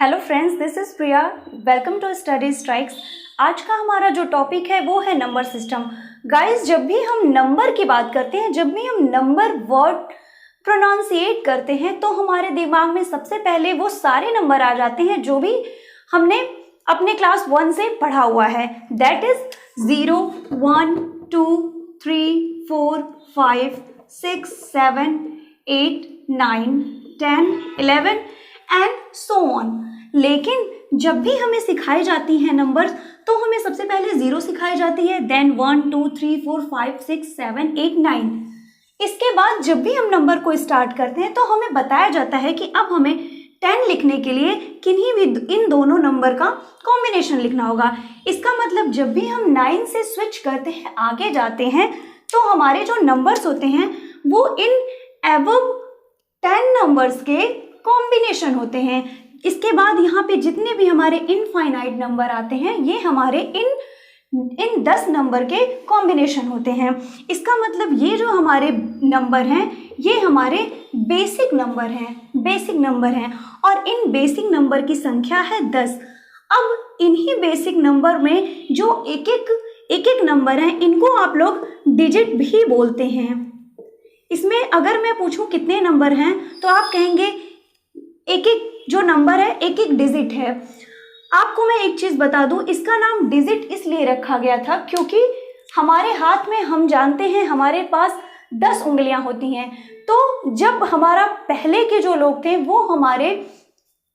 Hello friends, this is Priya. Welcome to study strikes. आज का हमारा जो टॉपिक है वो है नंबर सिस्टम। गाइस, जब भी हम नंबर की बात करते हैं, जब भी हम नंबर वर्ड प्रोनाउंसिएट करते हैं तो हमारे दिमाग में सबसे पहले वो सारे नंबर आ जाते हैं जो भी हमने अपने क्लास 1 से पढ़ा हुआ है। That is 0, 1, 2, 3, 4, 5, 6, 7, 8, 9, 10, 11 and so on. लेकिन जब भी हमें सिखाई जाती हैं नंबर्स तो हमें सबसे पहले 0 सिखाई जाती है, देन 1, 2, 3, 4, 5, 6, 7, 8, 9। इसके बाद जब भी हम नंबर को स्टार्ट करते हैं तो हमें बताया जाता है कि अब हमें 10 लिखने के लिए किन्हीं भी इन दोनों नंबर का कॉम्बिनेशन लिखना होगा। इसका मतलब जब भी हम 9 से स्विच करते हैं, आगे जाते हैं, तो हमारे जो नंबर्स होते हैं वो इन एबव 10 नंबर्स के कॉम्बिनेशन होते हैं। इसके बाद यहाँ पे जितने भी हमारे इनफाइनाइट नंबर आते हैं ये हमारे इन 10 नंबर के कॉम्बिनेशन होते हैं। इसका मतलब ये जो हमारे नंबर हैं ये हमारे बेसिक नंबर हैं और इन बेसिक नंबर की संख्या है 10। अब इन्हीं बेसिक नंबर में जो एक नंबर हैं इनको आप लोग डिजिट भी बोलते हैं। इसमें अगर मैं पूछूं कितने नंबर हैं तो आप कहेंगे एक जो नंबर है एक डिजिट है। आपको मैं एक चीज बता दूं, इसका नाम डिजिट इसलिए रखा गया था क्योंकि हमारे हाथ में, हम जानते हैं, हमारे पास 10 उंगलियां होती हैं। तो जब हमारा पहले के जो लोग थे वो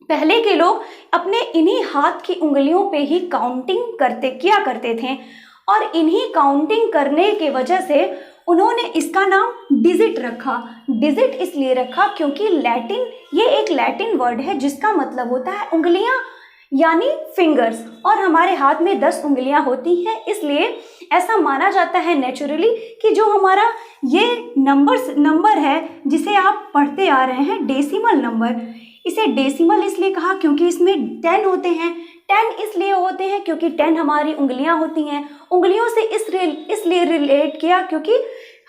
पहले के लोग अपने इन्हीं हाथ की उंगलियों पे ही काउंटिंग किया करते थे और इन्हीं काउंटिंग करने के वजह से उन्होंने इसका नाम डिजिट रखा। डिजिट इसलिए रखा क्योंकि ये एक लैटिन वर्ड है जिसका मतलब होता है उंगलियां यानी फिंगर्स, और हमारे हाथ में 10 उंगलियां होती हैं। इसलिए ऐसा माना जाता है नेचुरली कि जो हमारा ये नंबर है जिसे आप पढ़ते आ रहे हैं डेसिमल नंबर, इसे डेसिमल इसलिए कहा क्योंकि इसमें 10 होते हैं। 10 इसलिए होते हैं क्योंकि 10 हमारी उंगलियां होती हैं। उंगलियों से इसलिए रिलेट किया क्योंकि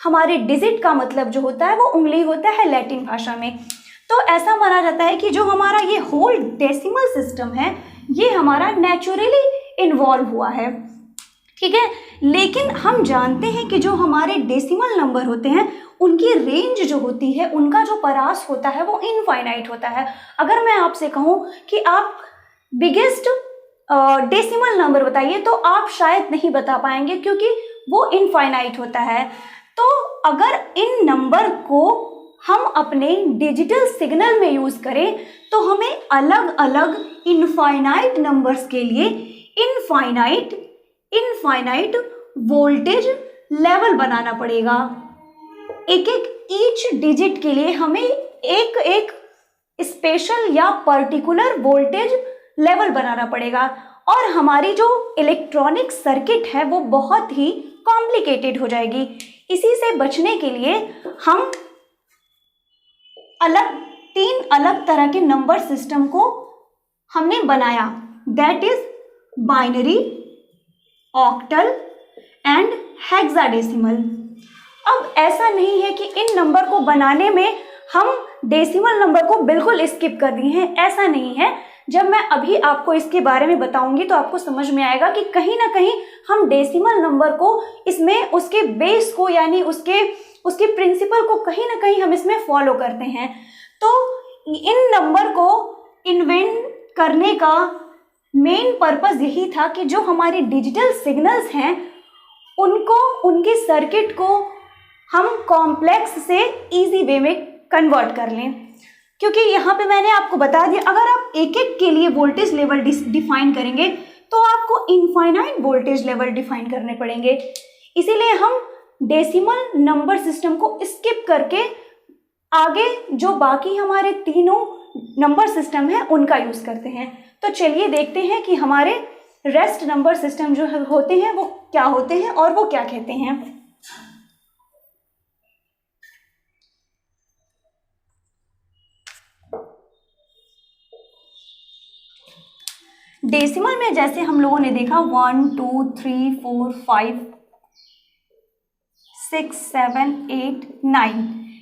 हमारे डिजिट का मतलब जो होता है वो उंगली होता है लैटिन भाषा में। तो ऐसा माना जाता है कि जो हमारा ये होल डेसिमल सिस्टम है ये हमारा नेचुरली इन्वॉल्व हुआ है, ठीक है। लेकिन हम जानते हैं कि जो हमारे डेसिमल नंबर होते हैं उनकी रेंज जो होती है, उनका जो परास होता है वो इनफाइनाइट होता है। अगर मैं आपसे कहूँ कि आप बिगेस्ट डेसिमल नंबर बताइए तो आप शायद नहीं बता पाएंगे क्योंकि वो इनफाइनाइट होता है। तो अगर इन नंबर को हम अपने डिजिटल सिग्नल में यूज करें तो हमें अलग अलग इनफाइनाइट नंबर्स के लिए इनफाइनाइट वोल्टेज लेवल बनाना पड़ेगा। ईच डिजिट के लिए हमें एक स्पेशल या पर्टिकुलर वोल्टेज लेवल बनाना पड़ेगा और हमारी जो इलेक्ट्रॉनिक सर्किट है वो बहुत ही कॉम्प्लिकेटेड हो जाएगी। इसी से बचने के लिए हम 3 अलग तरह के नंबर सिस्टम को हमने बनाया, that is binary, octal and hexadecimal. अब ऐसा नहीं है कि इन नंबर को बनाने में हम डेसिमल नंबर को बिल्कुल स्किप कर दिए हैं, ऐसा नहीं है। जब मैं अभी आपको इसके बारे में बताऊंगी तो आपको समझ में आएगा कि कहीं ना कहीं हम डेसिमल नंबर को इसमें उसके बेस को यानी उसके प्रिंसिपल को कहीं ना कहीं हम इसमें फॉलो करते हैं। तो इन नंबर को इन्वेंट करने का मेन पर्पस यही था कि जो हमारे डिजिटल सिग्नल्स हैं उनके सर्किट को हम कॉम्प्लेक्स से इजी वे में कन्वर्ट कर लें। क्योंकि यहाँ पे मैंने आपको बता दिया, अगर आप एक के लिए वोल्टेज लेवल डिफाइन करेंगे तो आपको इनफाइनाइट वोल्टेज लेवल डिफाइन करने पड़ेंगे। इसीलिए हम डेसिमल नंबर सिस्टम को स्किप करके आगे जो बाकी हमारे तीनों नंबर सिस्टम है उनका यूज करते हैं। तो चलिए देखते हैं कि हमारे रेस्ट नंबर सिस्टम जो होते हैं वो क्या होते हैं और वो क्या कहते हैं। डेसिमल में जैसे हम लोगों ने देखा 1, 2, 3, 4, 5, 6, 7, 8, 9,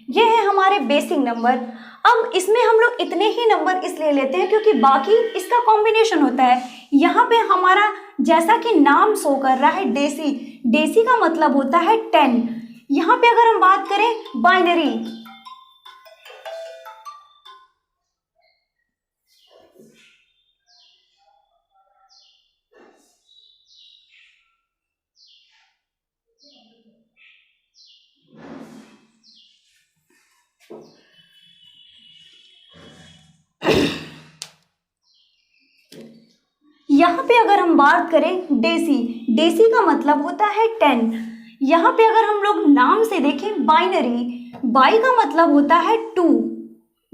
ये है हमारे बेसिक नंबर। अब इसमें हम लोग इतने ही नंबर इसलिए लेते हैं क्योंकि बाकी इसका कॉम्बिनेशन होता है। यहाँ पे हमारा जैसा कि नाम शो कर रहा है डेसी, डेसी का मतलब होता है 10। यहाँ पे अगर हम बात करें बाइनरी, यहाँ पे अगर हम बात करें डेसी, डेसी का मतलब होता है 10। यहाँ पे अगर हम लोग नाम से देखें बाइनरी, बाई का मतलब होता है 2,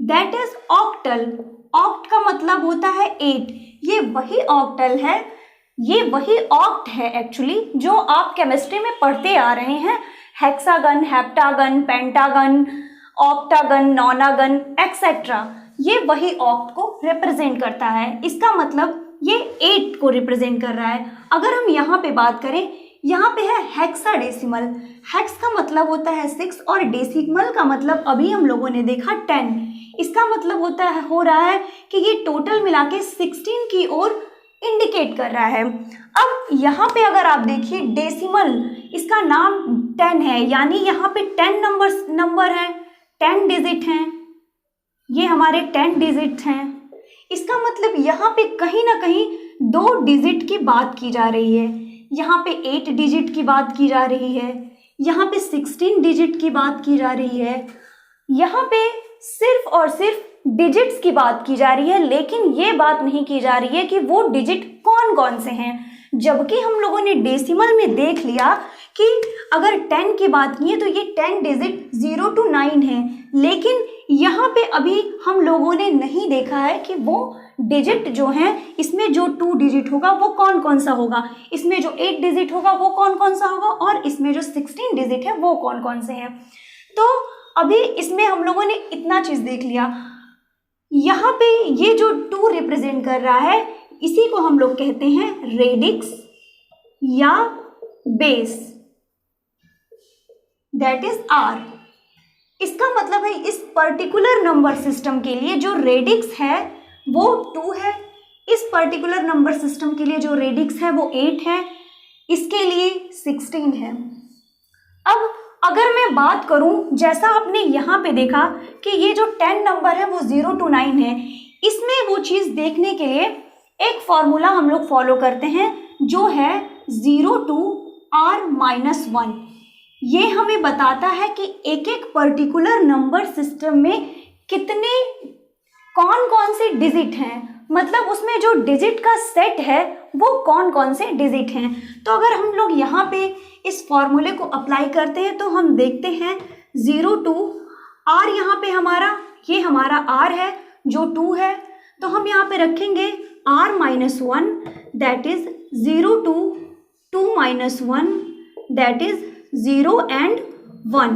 दैट इज ऑक्टल, ऑक्ट का मतलब होता है 8। ये वही ऑक्टल है, ये वही ऑक्ट है एक्चुअली जो आप केमिस्ट्री में पढ़ते आ रहे हैं। Hexagon, heptagon, pentagon, octagon, nonagon etcetera, ये वही ऑक्ट को रिप्रेजेंट करता है। इसका मतलब ये 8 को रिप्रेजेंट कर रहा है। अगर हम यहाँ पे बात करें, यहाँ पे है हेक्साडेसिमल, हेक्स का मतलब होता है 6 और डेसिमल का मतलब अभी हम लोगों ने देखा 10। इसका मतलब होता है, हो रहा है कि ये टोटल मिला के 16 की ओर इंडिकेट कर रहा है। अब यहाँ पे अगर आप देखिए डेसिमल, इसका नाम 10 है, यानी यहाँ पे 10 नंबर है, 10 डिजिट हैं, ये हमारे 10 डिजिट हैं। इसका मतलब यहाँ पे कहीं ना कहीं 2 डिजिट की बात की जा रही है। यहाँ पे 8 डिजिट की बात की जा रही है, यहाँ पे 16 डिजिट की बात की जा रही है, यहाँ पे सिर्फ और सिर्फ डिजिट्स की बात की जा रही है, लेकिन ये बात नहीं की जा रही है कि वो डिजिट कौन कौन से हैं। जबकि हम लोगों ने डेसिमल में देख लिया कि अगर 10 की बात की है तो ये 10 डिजिट 0 to 9 है, लेकिन यहाँ पे अभी हम लोगों ने नहीं देखा है कि वो डिजिट जो हैं, इसमें जो 2 डिजिट होगा वो कौन कौन सा होगा, इसमें जो 8 डिजिट होगा वो कौन कौन सा होगा, और इसमें जो 16 डिजिट है वो कौन कौन से हैं। तो अभी इसमें हम लोगों ने इतना चीज़ देख लिया। यहाँ पे ये जो 2 रिप्रेजेंट कर रहा है, इसी को हम लोग कहते हैं रेडिक्स या बेस, दैट इज आर। इसका मतलब है इस पर्टिकुलर नंबर सिस्टम के लिए जो रेडिक्स है वो 2 है, इस पर्टिकुलर नंबर सिस्टम के लिए जो रेडिक्स है वो 8 है, इसके लिए 16 है। अब अगर मैं बात करूं, जैसा आपने यहाँ पे देखा कि ये जो 10 नंबर है वो 0 to 9 है, इसमें वो चीज़ देखने के लिए एक फॉर्मूला हम लोग फॉलो करते हैं जो है 0 to r-1। ये हमें बताता है कि एक एक पर्टिकुलर नंबर सिस्टम में कितने कौन कौन से डिजिट हैं, मतलब उसमें जो डिजिट का सेट है वो कौन कौन से डिजिट हैं। तो अगर हम लोग यहाँ पे इस फॉर्मूले को अप्लाई करते हैं तो हम देखते हैं 0 to r, यहाँ पे हमारा ये हमारा r है जो 2 है, तो हम यहाँ पे रखेंगे r-1, that is 0 to 2-1, that is 0 and 1।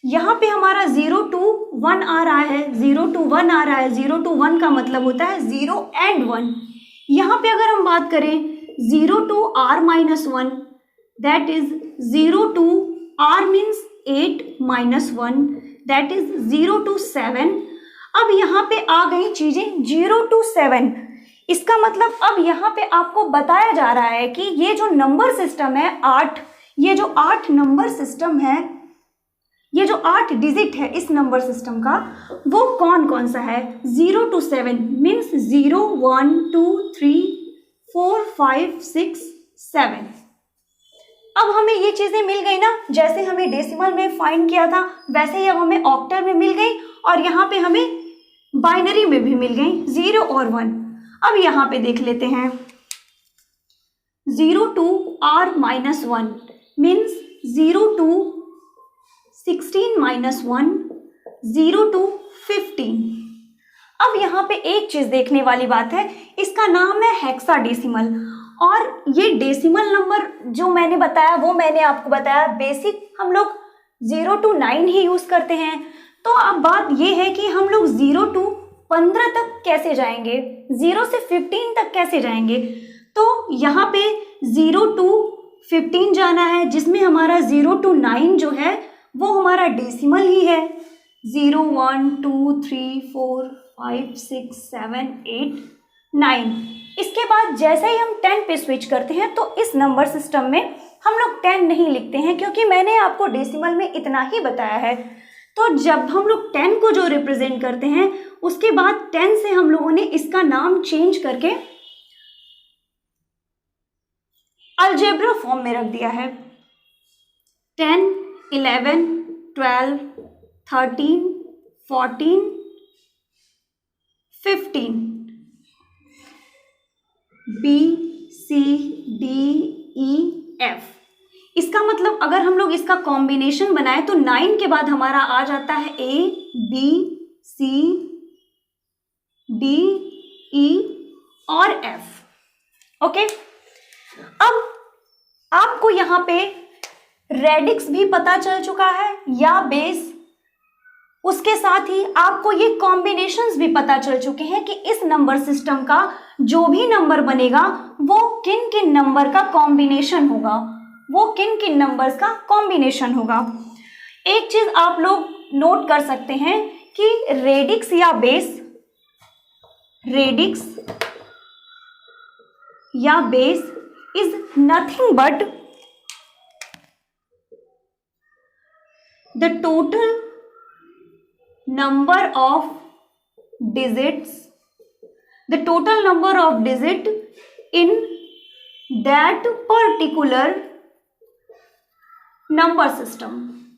यहाँ पे हमारा 0 to 1 आ रहा है, 0 to 1 आ रहा है, 0 to 1 का मतलब होता है 0 and 1। यहाँ पे अगर हम बात करें 0 to r-1, that is 0 to r means 8-1, that is 0 to 7। अब यहाँ पे आ गई चीजें 0 to 7। इसका मतलब अब यहाँ पे आपको बताया जा रहा है कि ये जो नंबर सिस्टम है 8, ये जो 8 नंबर सिस्टम है, ये जो 8 डिजिट है इस नंबर सिस्टम का, वो कौन कौन सा है। 0 to 7 मीन्स 0, 1, 2, 3, 4, 5, 6, 7। अब हमें ये चीज़ें मिल गई ना, जैसे हमें डेसिमल में फाइंड किया था वैसे ही अब हमें ऑक्टल में मिल गई, और यहाँ पे हमें बाइनरी में भी मिल गई 0 और 1। अब यहाँ पे देख लेते हैं 0 to r-1 means 0 to 16-1, 0 to 15। अब यहाँ पे एक चीज देखने वाली बात है, इसका नाम है हेक्साडेसिमल, और ये डेसिमल नंबर जो मैंने बताया वो मैंने आपको बताया बेसिक हम लोग 0 to 9 ही यूज करते हैं। तो अब बात ये है कि हम लोग 0 to 15 तक कैसे जाएंगे, 0 से 15 तक कैसे जाएंगे। तो यहाँ पे 0 to 15 जाना है, जिसमें हमारा 0 to 9 जो है वो हमारा डेसिमल ही है। 0 1 2 3 4 5 6 7 8 9। इसके बाद जैसे ही हम 10 पे स्विच करते हैं तो इस नंबर सिस्टम में हम लोग 10 नहीं लिखते हैं, क्योंकि मैंने आपको डेसिमल में इतना ही बताया है। तो जब हम लोग 10 को जो रिप्रेजेंट करते हैं, उसके बाद 10 से हम लोगों ने इसका नाम चेंज करके अलजेब्रा फॉर्म में रख दिया है। 10 11 12 13 14 15 B C D E F। इसका मतलब अगर हम लोग इसका कॉम्बिनेशन बनाए तो 9 के बाद हमारा आ जाता है A B C D E और F। ओके, अब आपको यहाँ पे रेडिक्स भी पता चल चुका है या बेस, उसके साथ ही आपको ये कॉम्बिनेशंस भी पता चल चुके हैं कि इस नंबर सिस्टम का जो भी नंबर बनेगा वो किन किन नंबर का कॉम्बिनेशन होगा, वो किन किन नंबर्स का कॉम्बिनेशन होगा। एक चीज आप लोग नोट कर सकते हैं कि रेडिक्स या बेस, रेडिक्स या base is nothing but the total number of digits, the total number of digit in that particular number system,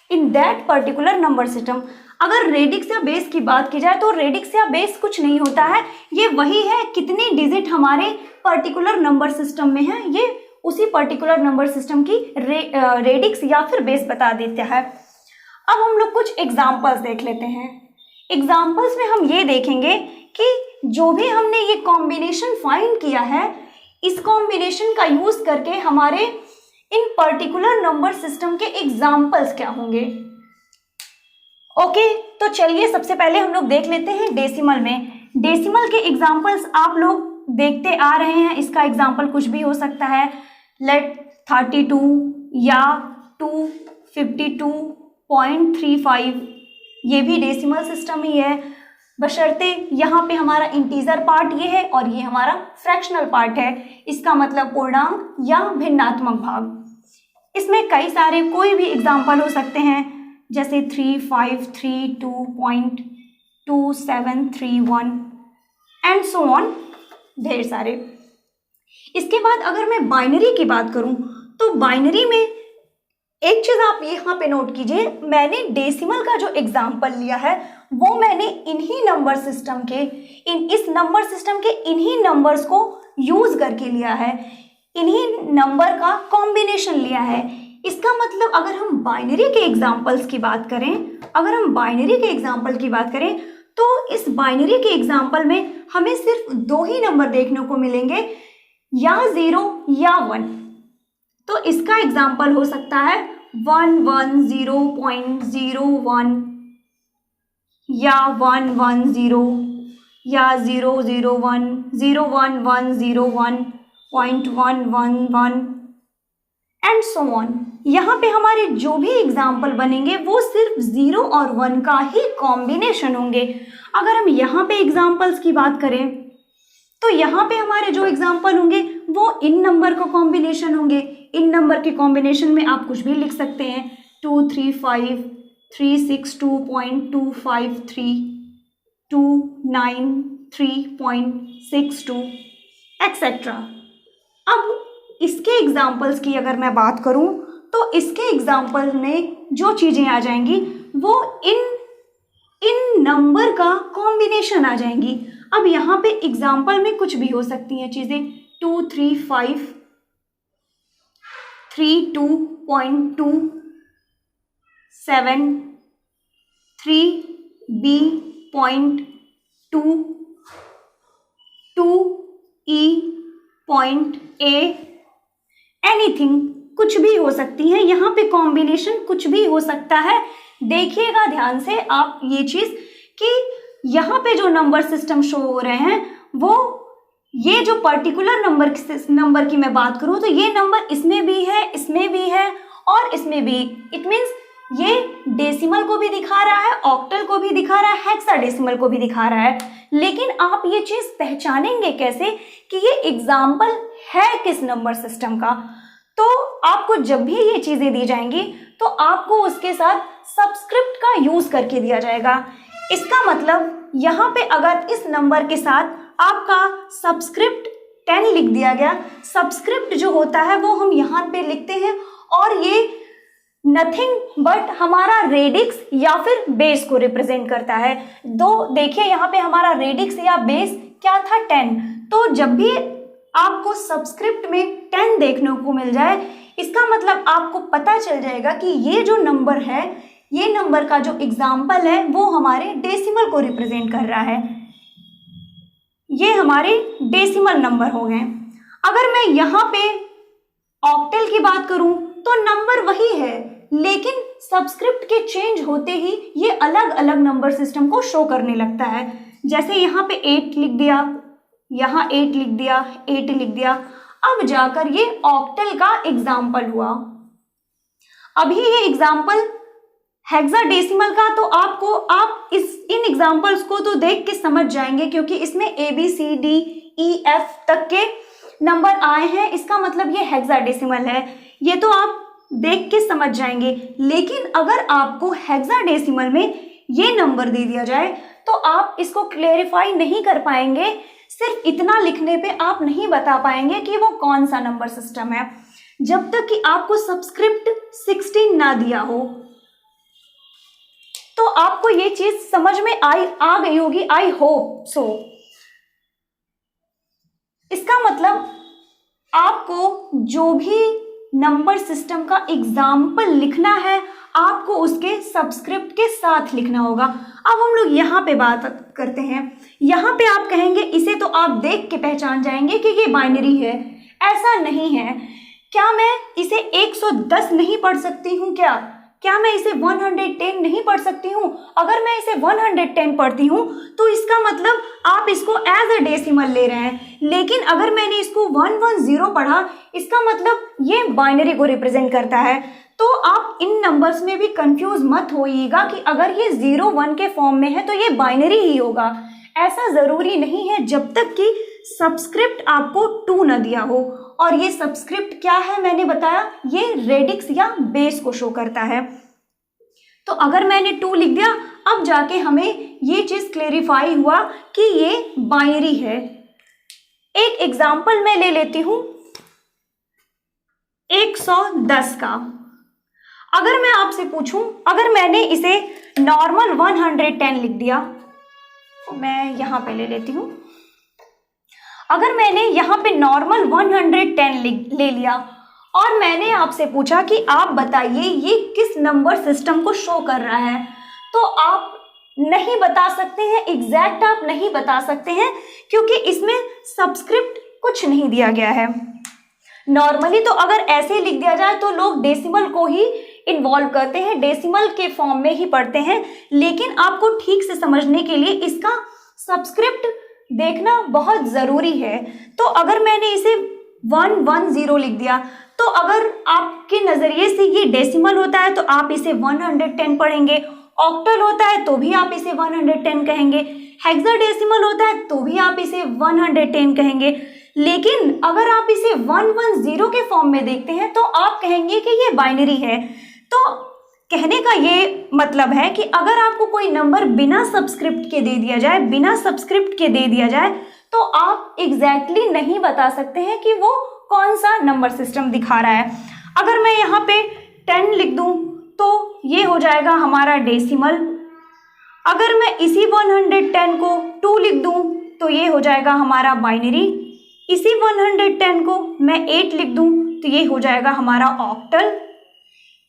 in that particular number system। अगर रेडिक्स या बेस की बात की जाए तो रेडिक्स या बेस कुछ नहीं होता है, ये वही है कितनी डिजिट हमारे पर्टिकुलर नंबर सिस्टम में है, ये उसी पर्टिकुलर नंबर सिस्टम की रेडिक्स या फिर बेस बता देता है। अब हम लोग कुछ एग्जाम्पल्स देख लेते हैं। एग्जाम्पल्स में हम ये देखेंगे कि जो भी हमने ये कॉम्बिनेशन फाइंड किया है, इस कॉम्बिनेशन का यूज करके हमारे इन पर्टिकुलर नंबर सिस्टम के एग्जाम्पल्स क्या होंगे। ओके, तो चलिए सबसे पहले हम लोग देख लेते हैं डेसिमल में। डेसिमल के एग्जाम्पल्स आप लोग देखते आ रहे हैं, इसका एग्जाम्पल कुछ भी हो सकता है। लेट 32 या 252.35, ये भी डेसिमल सिस्टम ही है, बशर्ते यहाँ पे हमारा इंटीजर पार्ट ये है और ये हमारा फ्रैक्शनल पार्ट है, इसका मतलब पूर्णांक या भिन्नात्मक भाग। इसमें कई सारे कोई भी एग्जाम्पल हो सकते हैं, जैसे 3532.2731 एंड सो ऑन, ढेर सारे। इसके बाद अगर मैं बाइनरी की बात करूं तो बाइनरी में एक चीज आप यहाँ पे नोट कीजिए, मैंने डेसिमल का जो एग्जाम्पल लिया है वो मैंने इन्हीं नंबर सिस्टम के इस नंबर सिस्टम के इन्हीं नंबर्स को यूज करके लिया है, इन्हीं नंबर का कॉम्बिनेशन लिया है। इसका मतलब अगर हम बाइनरी के एग्जाम्पल्स की बात करें, तो इस बाइनरी के एग्जाम्पल में हमें सिर्फ दो ही नंबर देखने को मिलेंगे, या 0 या 1। तो इसका एग्जाम्पल हो सकता है 110.01 या 110 या 001 01101.111 एंड सो ऑन। यहाँ पे हमारे जो भी एग्जाम्पल बनेंगे वो सिर्फ 0 और 1 का ही कॉम्बिनेशन होंगे। अगर हम यहाँ पे एग्जाम्पल्स की बात करें तो यहाँ पे हमारे जो एग्जाम्पल होंगे वो इन नंबर का कॉम्बिनेशन होंगे। इन नंबर के कॉम्बिनेशन में आप कुछ भी लिख सकते हैं, 235 362.253 293.62 एक्सेट्रा। अब इसके एग्जाम्पल्स की अगर मैं बात करूं तो इसके एग्जाम्पल में जो चीज़ें आ जाएंगी वो इन नंबर का कॉम्बिनेशन आ जाएंगी। अब यहाँ पे एग्जाम्पल में कुछ भी हो सकती हैं चीज़ें, 235 32.27 3B.2 2E.A एनीथिंग, कुछ भी हो सकती है। यहाँ पे कॉम्बिनेशन कुछ भी हो सकता है। देखिएगा ध्यान से आप ये चीज कि यहाँ पे जो नंबर सिस्टम शो हो रहे हैं वो ये जो पर्टिकुलर नंबर की मैं बात करूँ तो ये नंबर इसमें भी है, इसमें भी है और इसमें भी इट मीन्स ये डेसिमल को भी दिखा रहा है, ऑक्टल को भी दिखा रहा है, हेक्साडेसिमल को भी दिखा रहा है। लेकिन आप ये चीज पहचानेंगे कैसे कि ये एग्जाम्पल है किस नंबर सिस्टम का? तो आपको जब भी ये चीजें दी जाएंगी तो आपको उसके साथ सबस्क्रिप्ट का यूज करके दिया जाएगा। इसका मतलब यहाँ पे अगर इस नंबर के साथ आपका सबस्क्रिप्ट 10 लिख दिया गया, सबस्क्रिप्ट जो होता है वो हम यहाँ पे लिखते हैं और ये नथिंग बट हमारा रेडिक्स या फिर बेस को रिप्रेजेंट करता है। दो देखिए यहाँ पे हमारा रेडिक्स या बेस क्या था 10। तो जब भी आपको सबस्क्रिप्ट में 10 देखने को मिल जाए, इसका मतलब आपको पता चल जाएगा कि ये जो नंबर है, ये नंबर का जो एग्जाम्पल है वो हमारे डेसिमल को रिप्रेजेंट कर रहा है। ये हमारे डेसिमल नंबर हो गए। अगर मैं यहाँ पे ऑक्टल की बात करूं तो नंबर वही है, लेकिन सबस्क्रिप्ट के चेंज होते ही ये अलग अलग नंबर सिस्टम को शो करने लगता है। जैसे यहाँ पे 8 लिख दिया, यहाँ 8 लिख दिया, 8 लिख दिया, अब जाकर ये ऑक्टल का एग्जाम्पल हुआ। अभी ये एग्जाम्पल हेक्साडेसिमल का, तो आप इन एग्जाम्पल्स को तो देख के समझ जाएंगे क्योंकि इसमें ABCDEF तक के नंबर आए हैं, इसका मतलब ये हेक्साडेसिमल है। ये तो आप देख के समझ जाएंगे। लेकिन अगर आपको हेक्साडेसिमल में ये नंबर दे दिया जाए तो आप इसको क्लेरिफाई नहीं कर पाएंगे। सिर्फ इतना लिखने पे आप नहीं बता पाएंगे कि वो कौन सा नंबर सिस्टम है, जब तक कि आपको सबस्क्रिप्ट 16 ना दिया हो। तो आपको ये चीज समझ में आ गई होगी, आई होप सो। इसका मतलब आपको जो भी नंबर सिस्टम का एग्जाम्पल लिखना है, आपको उसके सबस्क्रिप्ट के साथ लिखना होगा। अब हम लोग यहाँ पे बात करते हैं। यहाँ पे आप कहेंगे इसे तो आप देख के पहचान जाएंगे कि ये बाइनरी है। ऐसा नहीं है। क्या मैं इसे 110 नहीं पढ़ सकती हूँ? क्या मैं इसे 110 नहीं पढ़ सकती हूँ? अगर मैं इसे 110 पढ़ती हूँ तो इसका मतलब आप इसको एज अ डेसिमल ले रहे हैं। लेकिन अगर मैंने इसको 110 पढ़ा, इसका मतलब ये बाइनरी को रिप्रेजेंट करता है। तो आप इन नंबर्स में भी कंफ्यूज मत होइएगा कि अगर ये 0-1 के फॉर्म में है तो ये बाइनरी ही होगा। ऐसा जरूरी नहीं है जब तक कि सबस्क्रिप्ट आपको 2 न दिया हो। और ये सबस्क्रिप्ट क्या है मैंने बताया, ये रेडिक्स या बेस को शो करता है। तो अगर मैंने 2 लिख दिया, अब जाके हमें ये चीज क्लेरिफाई हुआ कि ये बाइनरी है। एक एग्जाम्पल मैं ले लेती हूं 110 का। अगर मैं आपसे पूछूं, अगर मैंने इसे नॉर्मल 110 लिख दिया, मैं यहां पे ले लेती हूं। अगर मैंने यहाँ पे नॉर्मल 110 ले लिया और मैंने आपसे पूछा कि आप बताइए ये किस नंबर सिस्टम को शो कर रहा है, तो आप नहीं बता सकते हैं, एग्जैक्ट आप नहीं बता सकते हैं क्योंकि इसमें सबस्क्रिप्ट कुछ नहीं दिया गया है। नॉर्मली तो अगर ऐसे लिख दिया जाए तो लोग डेसिमल को ही इन्वॉल्व करते हैं, डेसिमल के फॉर्म में ही पढ़ते हैं। लेकिन आपको ठीक से समझने के लिए इसका सबस्क्रिप्ट देखना बहुत जरूरी है। तो अगर मैंने इसे 110 लिख दिया, तो अगर आपके नजरिए से ये डेसिमल होता है तो आप इसे 110 पढ़ेंगे, ऑक्टल होता है तो भी आप इसे 110 कहेंगे, हेक्साडेसिमल होता है तो भी आप इसे 110 कहेंगे। लेकिन अगर आप इसे 110 के फॉर्म में देखते हैं तो आप कहेंगे कि ये बाइनरी है। तो कहने का ये मतलब है कि अगर आपको कोई नंबर बिना सबस्क्रिप्ट के दे दिया जाए तो आप एग्जैक्टली नहीं बता सकते हैं कि वो कौन सा नंबर सिस्टम दिखा रहा है। अगर मैं यहाँ पे 10 लिख दूं तो ये हो जाएगा हमारा डेसिमल। अगर मैं इसी 110 को 2 लिख दूं तो ये हो जाएगा हमारा बाइनरी। इसी 110 को मैं 8 लिख दूं तो ये हो जाएगा हमारा ऑक्टल।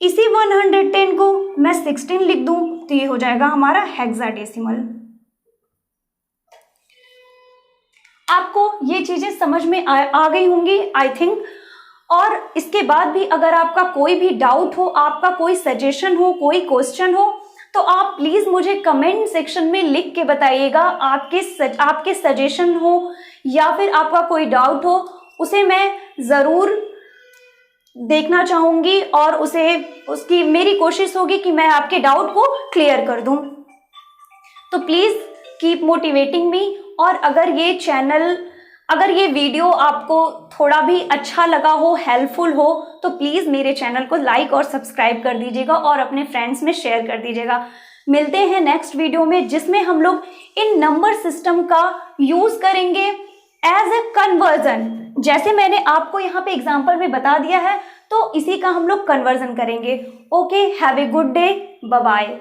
इसी 110 को मैं 16 लिख दूं तो ये हो जाएगा हमारा हेक्साडेसिमल। आपको ये चीजें समझ में आ गई होंगी आई थिंक। और इसके बाद भी अगर आपका कोई भी डाउट हो, आपका कोई सजेशन हो, कोई क्वेश्चन हो, तो आप प्लीज मुझे कमेंट सेक्शन में लिख के बताइएगा। आपके सजेशन हो या फिर आपका कोई डाउट हो, उसे मैं जरूर देखना चाहूँगी और उसकी मेरी कोशिश होगी कि मैं आपके डाउट को क्लियर कर दूँ। तो प्लीज़ कीप मोटिवेटिंग मी। और अगर ये वीडियो आपको थोड़ा भी अच्छा लगा हो, हेल्पफुल हो, तो प्लीज़ मेरे चैनल को लाइक और सब्सक्राइब कर दीजिएगा और अपने फ्रेंड्स में शेयर कर दीजिएगा। मिलते हैं नेक्स्ट वीडियो में, जिसमें हम लोग इन नंबर सिस्टम का यूज़ करेंगे एज ए कन्वर्जन। जैसे मैंने आपको यहाँ पे एग्जाम्पल में बता दिया है, तो इसी का हम लोग कन्वर्जन करेंगे। Okay, have a good day, bye bye.